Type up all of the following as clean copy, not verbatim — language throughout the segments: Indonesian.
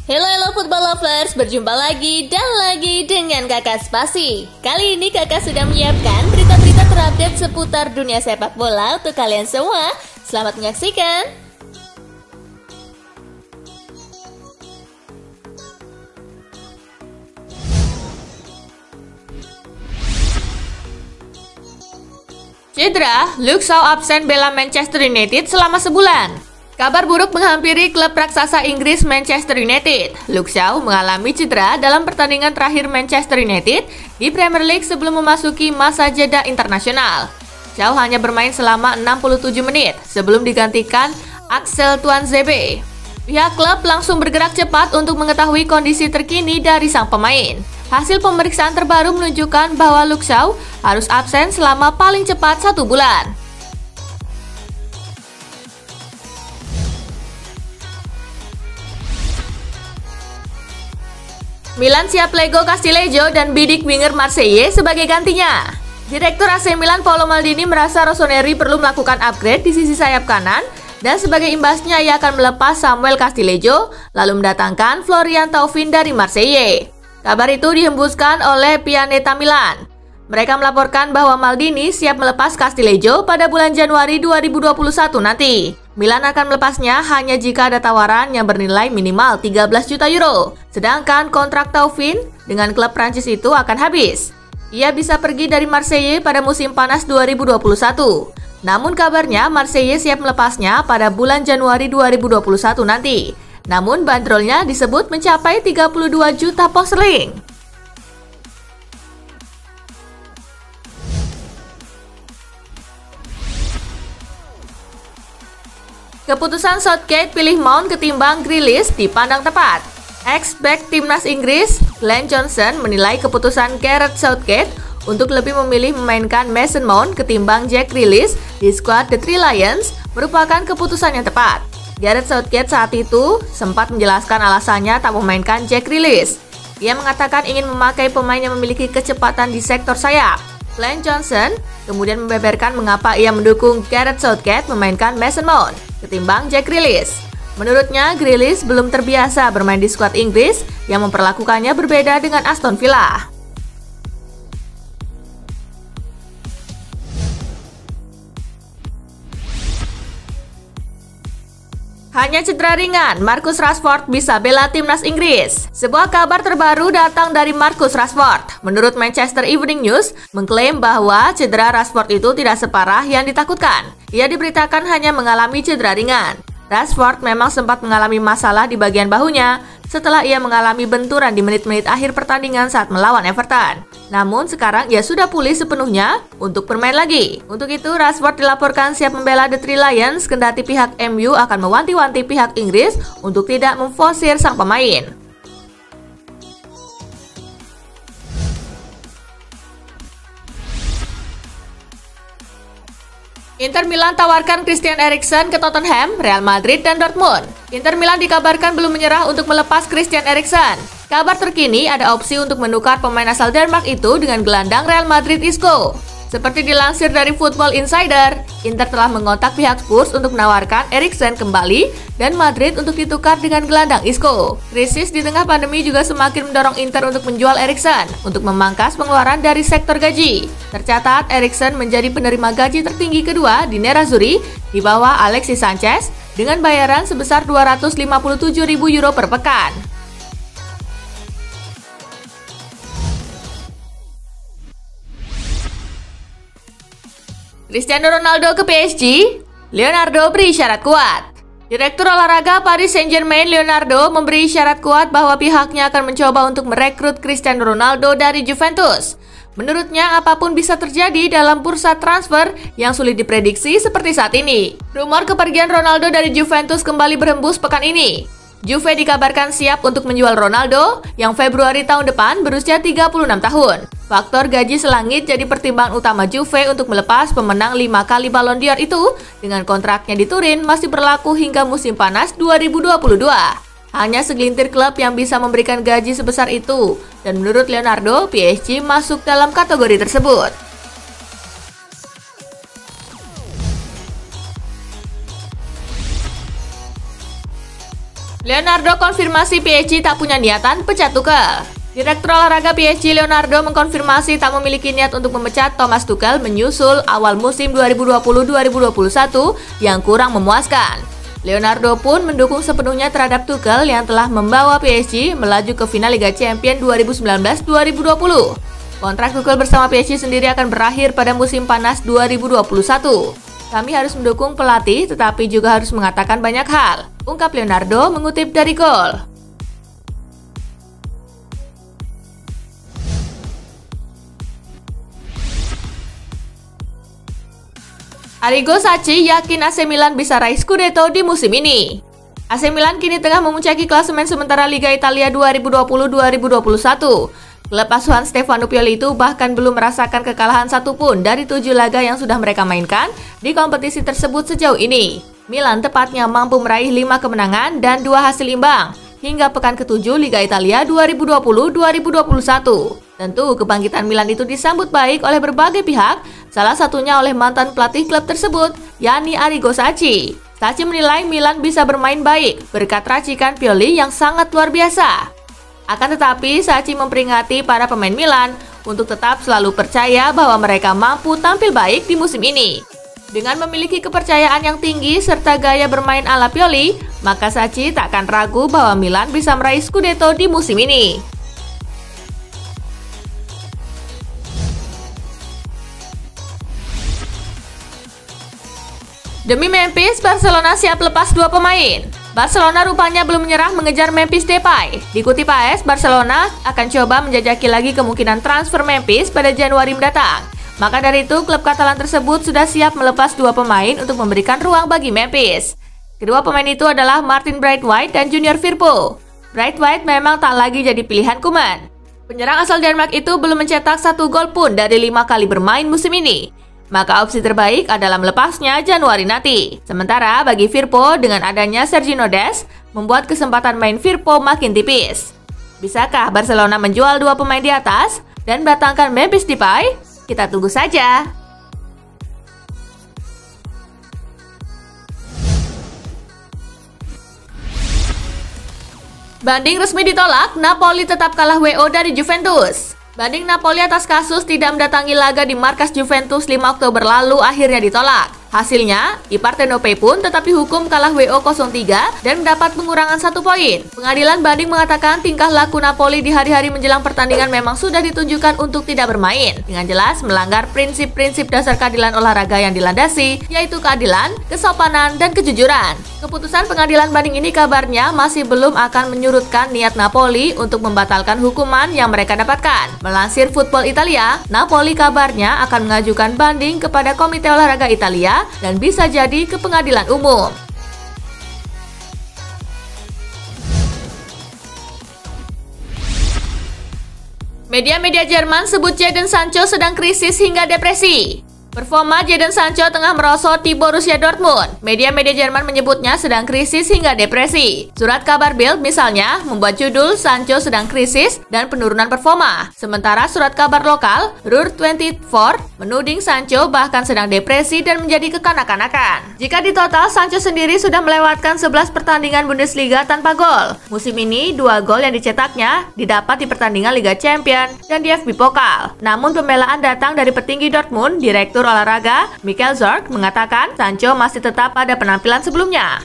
Halo football lovers, berjumpa lagi dan lagi dengan Kakak Spasi. Kali ini Kakak sudah menyiapkan berita-berita terupdate seputar dunia sepak bola untuk kalian semua. Selamat menyaksikan. Cedera, Luke Shaw absen bela Manchester United selama sebulan. Kabar buruk menghampiri klub raksasa Inggris Manchester United. Luke Shaw mengalami cedera dalam pertandingan terakhir Manchester United di Premier League sebelum memasuki masa jeda internasional. Shaw hanya bermain selama 67 menit sebelum digantikan Axel Tuanzebe. Pihak klub langsung bergerak cepat untuk mengetahui kondisi terkini dari sang pemain. Hasil pemeriksaan terbaru menunjukkan bahwa Luke Shaw harus absen selama paling cepat 1 bulan. Milan siap Lego Castillejo dan bidik winger Marseille sebagai gantinya. Direktur AC Milan Paolo Maldini merasa Rossoneri perlu melakukan upgrade di sisi sayap kanan dan sebagai imbasnya ia akan melepas Samuel Castillejo lalu mendatangkan Florian Thauvin dari Marseille. Kabar itu dihembuskan oleh Pianeta Milan. Mereka melaporkan bahwa Maldini siap melepas Castillejo pada bulan Januari 2021 nanti. Milan akan melepasnya hanya jika ada tawaran yang bernilai minimal 13 juta euro. Sedangkan kontrak Thauvin dengan klub Prancis itu akan habis. Ia bisa pergi dari Marseille pada musim panas 2021. Namun kabarnya Marseille siap melepasnya pada bulan Januari 2021 nanti. Namun bandrolnya disebut mencapai 32 juta pound sterling. Keputusan Southgate pilih Mount ketimbang Grealish dipandang tepat. Ex-back timnas Inggris, Glenn Johnson menilai keputusan Gareth Southgate untuk lebih memilih memainkan Mason Mount ketimbang Jack Grealish di skuad The Three Lions merupakan keputusan yang tepat. Gareth Southgate saat itu sempat menjelaskan alasannya tak memainkan Jack Grealish. Ia mengatakan ingin memakai pemain yang memiliki kecepatan di sektor sayap. Glenn Johnson kemudian membeberkan mengapa ia mendukung Gareth Southgate memainkan Mason Mount ketimbang Jack Grealish. Menurutnya, Grealish belum terbiasa bermain di skuad Inggris yang memperlakukannya berbeda dengan Aston Villa. Hanya cedera ringan, Marcus Rashford bisa bela timnas Inggris. Sebuah kabar terbaru datang dari Marcus Rashford. Menurut Manchester Evening News, mengklaim bahwa cedera Rashford itu tidak separah yang ditakutkan. Ia diberitakan hanya mengalami cedera ringan. Rashford memang sempat mengalami masalah di bagian bahunya setelah ia mengalami benturan di menit-menit akhir pertandingan saat melawan Everton. Namun sekarang ia sudah pulih sepenuhnya untuk bermain lagi. Untuk itu Rashford dilaporkan siap membela The Three Lions kendati pihak MU akan mewanti-wanti pihak Inggris untuk tidak memforsir sang pemain. Inter Milan tawarkan Christian Eriksen ke Tottenham, Real Madrid, dan Dortmund. Inter Milan dikabarkan belum menyerah untuk melepas Christian Eriksen. Kabar terkini ada opsi untuk menukar pemain asal Denmark itu dengan gelandang Real Madrid Isco. Seperti dilansir dari Football Insider, Inter telah mengontak pihak Spurs untuk menawarkan Eriksen kembali dan Madrid untuk ditukar dengan gelandang Isco. Krisis di tengah pandemi juga semakin mendorong Inter untuk menjual Eriksen untuk memangkas pengeluaran dari sektor gaji. Tercatat, Eriksen menjadi penerima gaji tertinggi kedua di Nerazzurri di bawah Alexis Sanchez dengan bayaran sebesar 257.000 euro per pekan. Cristiano Ronaldo ke PSG, Leonardo beri syarat kuat. Direktur olahraga Paris Saint-Germain Leonardo memberi syarat kuat bahwa pihaknya akan mencoba untuk merekrut Cristiano Ronaldo dari Juventus. Menurutnya, apapun bisa terjadi dalam bursa transfer yang sulit diprediksi seperti saat ini. Rumor kepergian Ronaldo dari Juventus kembali berhembus pekan ini. Juve dikabarkan siap untuk menjual Ronaldo yang Februari tahun depan berusia 36 tahun. Faktor gaji selangit jadi pertimbangan utama Juve untuk melepas pemenang 5 kali Ballon d'Or itu dengan kontraknya di Turin masih berlaku hingga musim panas 2022. Hanya segelintir klub yang bisa memberikan gaji sebesar itu dan menurut Leonardo, PSG masuk dalam kategori tersebut. Leonardo konfirmasi PSG tak punya niatan pecat Tuchel. Direktur olahraga PSG Leonardo mengkonfirmasi tak memiliki niat untuk memecat Thomas Tuchel menyusul awal musim 2020-2021 yang kurang memuaskan. Leonardo pun mendukung sepenuhnya terhadap Tuchel yang telah membawa PSG melaju ke final Liga Champions 2019-2020. Kontrak Tuchel bersama PSG sendiri akan berakhir pada musim panas 2021. Kami harus mendukung pelatih tetapi juga harus mengatakan banyak hal, ungkap Leonardo mengutip dari Goal. Arrigo Sacchi yakin AC Milan bisa raih Scudetto di musim ini. AC Milan kini tengah memuncaki klasemen sementara Liga Italia 2020-2021. Klub asuhan Stefano Pioli itu bahkan belum merasakan kekalahan satupun dari 7 laga yang sudah mereka mainkan di kompetisi tersebut sejauh ini. Milan tepatnya mampu meraih 5 kemenangan dan 2 hasil imbang hingga pekan ke-7 Liga Italia 2020-2021. Tentu kebangkitan Milan itu disambut baik oleh berbagai pihak, salah satunya oleh mantan pelatih klub tersebut, yakni Arrigo Sacchi. Sacchi menilai Milan bisa bermain baik berkat racikan Pioli yang sangat luar biasa. Akan tetapi, Sacchi memperingati para pemain Milan untuk tetap selalu percaya bahwa mereka mampu tampil baik di musim ini. Dengan memiliki kepercayaan yang tinggi serta gaya bermain ala Pioli, maka Sacchi tak akan ragu bahwa Milan bisa meraih Scudetto di musim ini. Demi Memphis, Barcelona siap lepas 2 pemain. Barcelona rupanya belum menyerah mengejar Memphis Depay. Dikutip AS, Barcelona akan coba menjajaki lagi kemungkinan transfer Memphis pada Januari mendatang. Maka dari itu, klub Katalan tersebut sudah siap melepas 2 pemain untuk memberikan ruang bagi Memphis. Kedua pemain itu adalah Martin Braithwaite dan Junior Firpo. Braithwaite memang tak lagi jadi pilihan Koeman. Penyerang asal Denmark itu belum mencetak 1 gol pun dari 5 kali bermain musim ini. Maka opsi terbaik adalah melepasnya Januari nanti. Sementara bagi Firpo, dengan adanya Sergiño Dest, membuat kesempatan main Firpo makin tipis. Bisakah Barcelona menjual 2 pemain di atas dan mendatangkan Memphis Depay? Kita tunggu saja. Banding resmi ditolak, Napoli tetap kalah WO dari Juventus. Banding Napoli atas kasus tidak mendatangi laga di markas Juventus 5 Oktober lalu akhirnya ditolak. Hasilnya, I Partenope pun tetap dihukum kalah WO 0-3 dan mendapat pengurangan 1 poin. Pengadilan banding mengatakan tingkah laku Napoli di hari-hari menjelang pertandingan memang sudah ditunjukkan untuk tidak bermain, dengan jelas melanggar prinsip-prinsip dasar keadilan olahraga yang dilandasi, yaitu keadilan, kesopanan, dan kejujuran. Keputusan pengadilan banding ini kabarnya masih belum akan menyurutkan niat Napoli untuk membatalkan hukuman yang mereka dapatkan. Melansir Football Italia, Napoli kabarnya akan mengajukan banding kepada Komite Olahraga Italia dan bisa jadi ke pengadilan umum. Media-media Jerman sebut Jadon Sancho sedang krisis hingga depresi. Performa Jadon Sancho tengah merosot di Borussia Dortmund. Media-media Jerman menyebutnya sedang krisis hingga depresi. Surat kabar Bild misalnya membuat judul Sancho sedang krisis dan penurunan performa. Sementara surat kabar lokal Ruhr 24 menuding Sancho bahkan sedang depresi dan menjadi kekanak-kanakan. Jika ditotal, Sancho sendiri sudah melewatkan 11 pertandingan Bundesliga tanpa gol. Musim ini 2 gol yang dicetaknya didapat di pertandingan Liga Champions dan DFB Pokal. Namun pembelaan datang dari petinggi Dortmund, Direktur Olahraga Michael Zorc mengatakan Sancho masih tetap pada penampilan sebelumnya.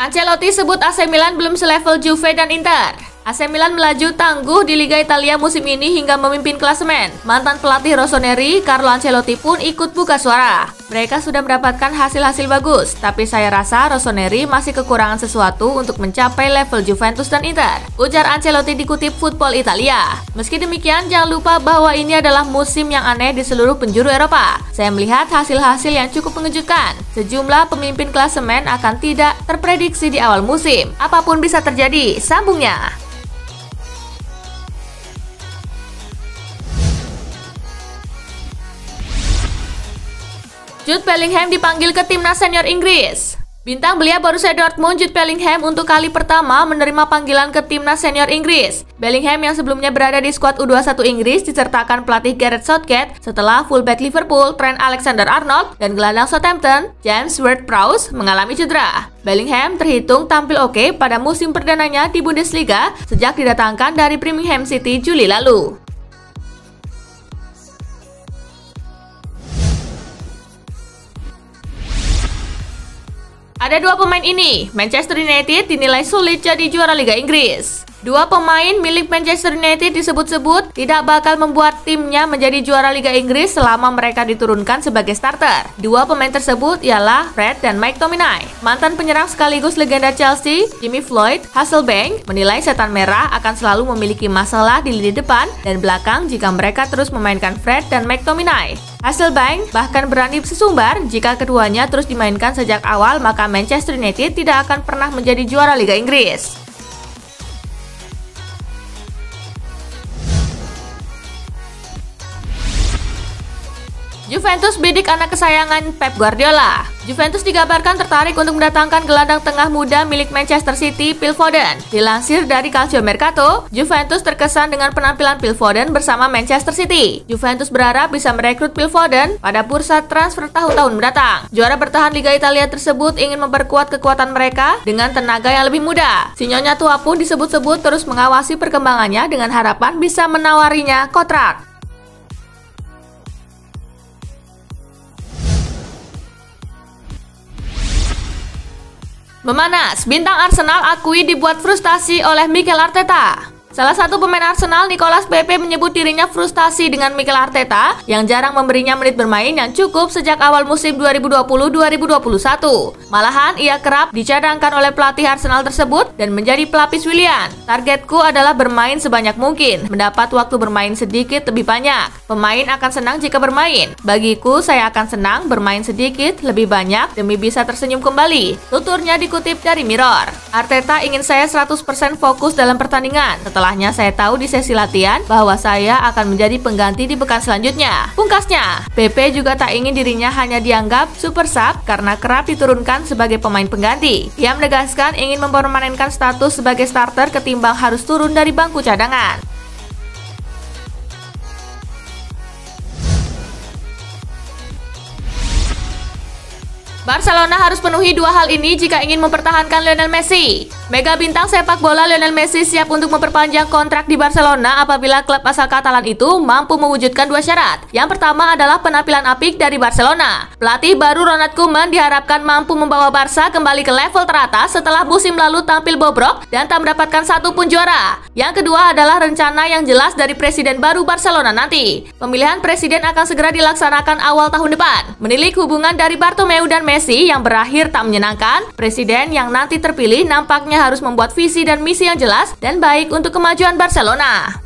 Ancelotti sebut AC Milan belum selevel Juve dan Inter. AC Milan melaju tangguh di Liga Italia musim ini hingga memimpin klasemen. Mantan pelatih Rossoneri, Carlo Ancelotti pun ikut buka suara. Mereka sudah mendapatkan hasil-hasil bagus, tapi saya rasa Rossoneri masih kekurangan sesuatu untuk mencapai level Juventus dan Inter, ujar Ancelotti dikutip Football Italia. Meski demikian, jangan lupa bahwa ini adalah musim yang aneh di seluruh penjuru Eropa. Saya melihat hasil-hasil yang cukup mengejutkan. Sejumlah pemimpin klasemen akan tidak terprediksi di awal musim. Apapun bisa terjadi, sambungnya. Jude Bellingham dipanggil ke timnas senior Inggris. Bintang belia Borussia Dortmund Jude Bellingham untuk kali pertama menerima panggilan ke timnas senior Inggris. Bellingham yang sebelumnya berada di skuad U21 Inggris disertakan pelatih Gareth Southgate setelah fullback Liverpool Trent Alexander-Arnold dan gelandang Southampton James Ward-Prowse mengalami cedera. Bellingham terhitung tampil oke pada musim perdananya di Bundesliga sejak didatangkan dari Birmingham City Juli lalu. Ada dua pemain ini, Manchester United dinilai sulit jadi juara Liga Inggris. Dua pemain milik Manchester United disebut-sebut tidak bakal membuat timnya menjadi juara Liga Inggris selama mereka diturunkan sebagai starter. Dua pemain tersebut ialah Fred dan McTominay. Mantan penyerang sekaligus legenda Chelsea, Jimmy Floyd Hasselbaink, menilai setan merah akan selalu memiliki masalah di lini depan dan belakang jika mereka terus memainkan Fred dan McTominay. Hasselbaink bahkan berani sesumbar jika keduanya terus dimainkan sejak awal maka Manchester United tidak akan pernah menjadi juara Liga Inggris. Juventus bidik anak kesayangan Pep Guardiola. Juventus dikabarkan tertarik untuk mendatangkan gelandang tengah muda milik Manchester City, Phil Foden. Dilansir dari Calciomercato, Juventus terkesan dengan penampilan Phil Foden bersama Manchester City. Juventus berharap bisa merekrut Phil Foden pada bursa transfer tahun-tahun mendatang. Juara bertahan Liga Italia tersebut ingin memperkuat kekuatan mereka dengan tenaga yang lebih muda. Si Nyonya tua pun disebut-sebut terus mengawasi perkembangannya dengan harapan bisa menawarinya kontrak. Memanas, bintang Arsenal akui dibuat frustasi oleh Mikel Arteta. Salah satu pemain Arsenal, Nicolas Pepe, menyebut dirinya frustasi dengan Mikel Arteta yang jarang memberinya menit bermain yang cukup sejak awal musim 2020-2021. Malahan, ia kerap dicadangkan oleh pelatih Arsenal tersebut dan menjadi pelapis Willian. Targetku adalah bermain sebanyak mungkin, mendapat waktu bermain sedikit lebih banyak. Pemain akan senang jika bermain. Bagiku, saya akan senang bermain sedikit lebih banyak demi bisa tersenyum kembali. Tuturnya dikutip dari Mirror. Arteta ingin saya 100% fokus dalam pertandingan. Setelahnya saya tahu di sesi latihan bahwa saya akan menjadi pengganti di pekan selanjutnya. Pungkasnya, Pepe juga tak ingin dirinya hanya dianggap super sub karena kerap diturunkan sebagai pemain pengganti. Ia menegaskan ingin mempermanenkan status sebagai starter ketimbang harus turun dari bangku cadangan. Barcelona harus penuhi dua hal ini jika ingin mempertahankan Lionel Messi. Mega bintang sepak bola Lionel Messi siap untuk memperpanjang kontrak di Barcelona apabila klub asal Katalan itu mampu mewujudkan dua syarat. Yang pertama adalah penampilan apik dari Barcelona. Pelatih baru Ronald Koeman diharapkan mampu membawa Barca kembali ke level teratas setelah musim lalu tampil bobrok dan tak mendapatkan satu pun juara. Yang kedua adalah rencana yang jelas dari presiden baru Barcelona nanti. Pemilihan presiden akan segera dilaksanakan awal tahun depan. Menilik hubungan dari Bartomeu dan Messi yang berakhir tak menyenangkan, presiden yang nanti terpilih nampaknya harus membuat visi dan misi yang jelas dan baik untuk kemajuan Barcelona.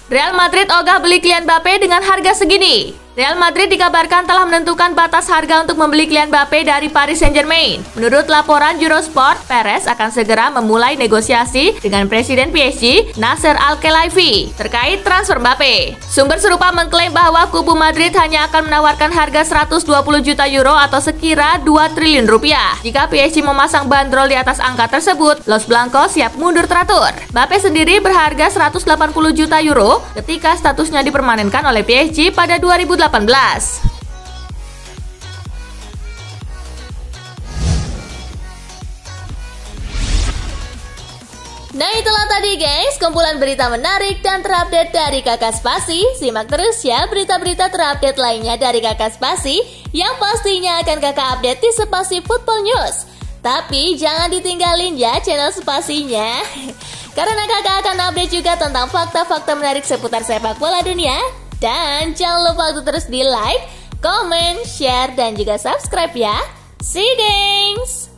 Real Madrid ogah beli Kylian Mbappe dengan harga segini. Real Madrid dikabarkan telah menentukan batas harga untuk membeli Kylian Mbappe dari Paris Saint-Germain. Menurut laporan Eurosport, Perez akan segera memulai negosiasi dengan Presiden PSG, Nasser Al-Khelaifi, terkait transfer Mbappe. Sumber serupa mengklaim bahwa kubu Madrid hanya akan menawarkan harga 120 juta euro atau sekira 2 triliun rupiah. Jika PSG memasang bandrol di atas angka tersebut, Los Blancos siap mundur teratur. Mbappe sendiri berharga 180 juta euro ketika statusnya dipermanenkan oleh PSG pada 2018. Nah itulah tadi guys, kumpulan berita menarik dan terupdate dari Kakak Spasi. Simak terus ya berita-berita terupdate lainnya dari Kakak Spasi yang pastinya akan Kakak update di Spasi Football News. Tapi jangan ditinggalin ya channel Spasinya, karena kakak akan update juga tentang fakta-fakta menarik seputar sepak bola dunia. Dan jangan lupa untuk terus di like, comment, share, dan juga subscribe ya. See you guys!